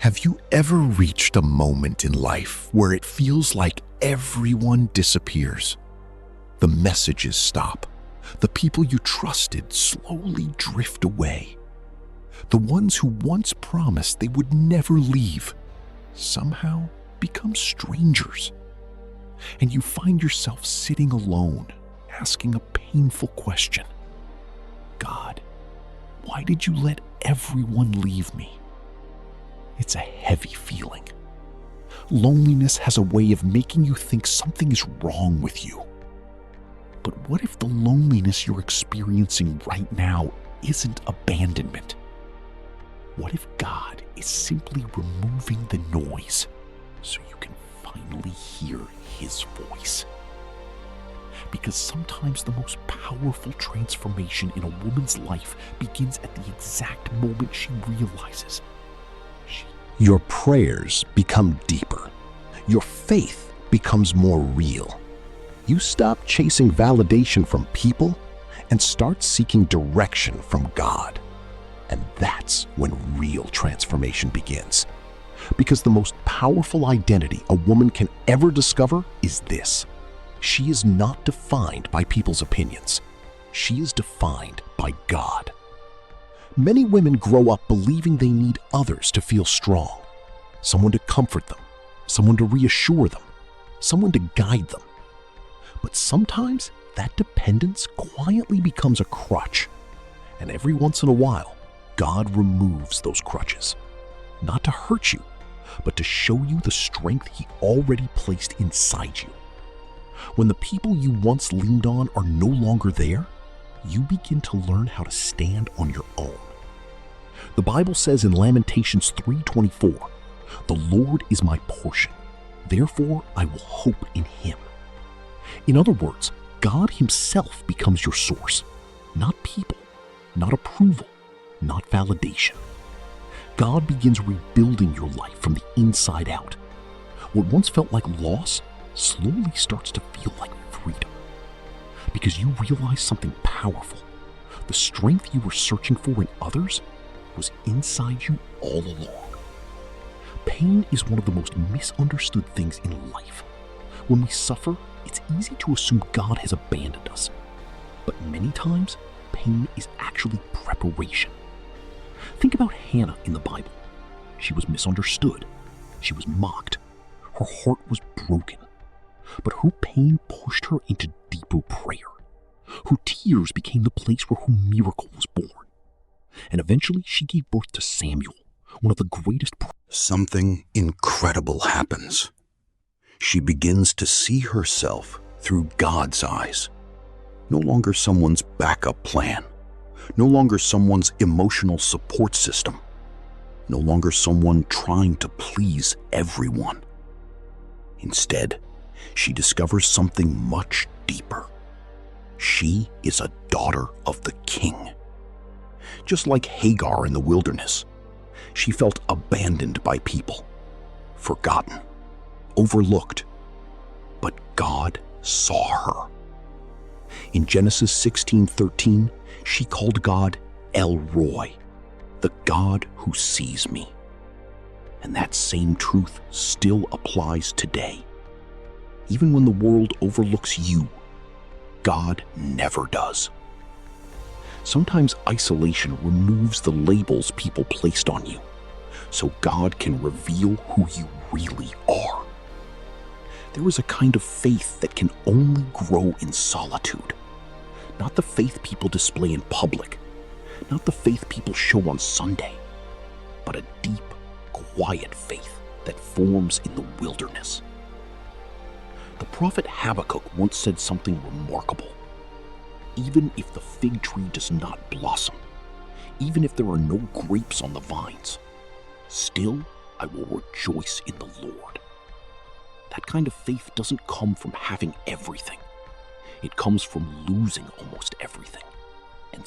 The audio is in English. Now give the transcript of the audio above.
Have you ever reached a moment in life where it feels like everyone disappears? The messages stop. The people you trusted slowly drift away. The ones who once promised they would never leave somehow become strangers. And you find yourself sitting alone, asking a painful question. God, why did you let everyone leave me? It's a heavy feeling. Loneliness has a way of making you think something is wrong with you. But what if the loneliness you're experiencing right now isn't abandonment? What if God is simply removing the noise so you can finally hear His voice? Because sometimes the most powerful transformation in a woman's life begins at the exact moment she realizes your prayers become deeper. Your faith becomes more real. You stop chasing validation from people and start seeking direction from God. And that's when real transformation begins. Because the most powerful identity a woman can ever discover is this: she is not defined by people's opinions. She is defined by God. Many women grow up believing they need others to feel strong, someone to comfort them, someone to reassure them, someone to guide them. But sometimes that dependence quietly becomes a crutch, and every once in a while, God removes those crutches, not to hurt you, but to show you the strength He already placed inside you. When the people you once leaned on are no longer there, you begin to learn how to stand on your own. The Bible says in Lamentations 3:24, "The Lord is my portion, therefore I will hope in Him." In other words, God Himself becomes your source, not people, not approval, not validation. God begins rebuilding your life from the inside out. What once felt like loss slowly starts to feel like freedom, because you realize something powerful. The strength you were searching for in others was inside you all along. Pain is one of the most misunderstood things in life. When we suffer, it's easy to assume God has abandoned us. But many times, pain is actually preparation. Think about Hannah in the Bible. She was misunderstood. She was mocked. Her heart was broken. But her pain pushed her into deeper prayer. Her tears became the place where her miracle was born. And eventually she gave birth to Samuel, one of the greatest. Something incredible happens. She begins to see herself through God's eyes. No longer someone's backup plan. No longer someone's emotional support system. No longer someone trying to please everyone. Instead, she discovers something much deeper. She is a daughter of the King. Just like Hagar in the wilderness, she felt abandoned by people, forgotten, overlooked. But God saw her. In Genesis 16:13, she called God El Roi, the God who sees me. And that same truth still applies today. Even when the world overlooks you, God never does. Sometimes isolation removes the labels people placed on you, so God can reveal who you really are. There is a kind of faith that can only grow in solitude. Not the faith people display in public, not the faith people show on Sunday, but a deep, quiet faith that forms in the wilderness. The prophet Habakkuk once said something remarkable. Even if the fig tree does not blossom, even if there are no grapes on the vines, still I will rejoice in the Lord. That kind of faith doesn't come from having everything. It comes from losing almost everything and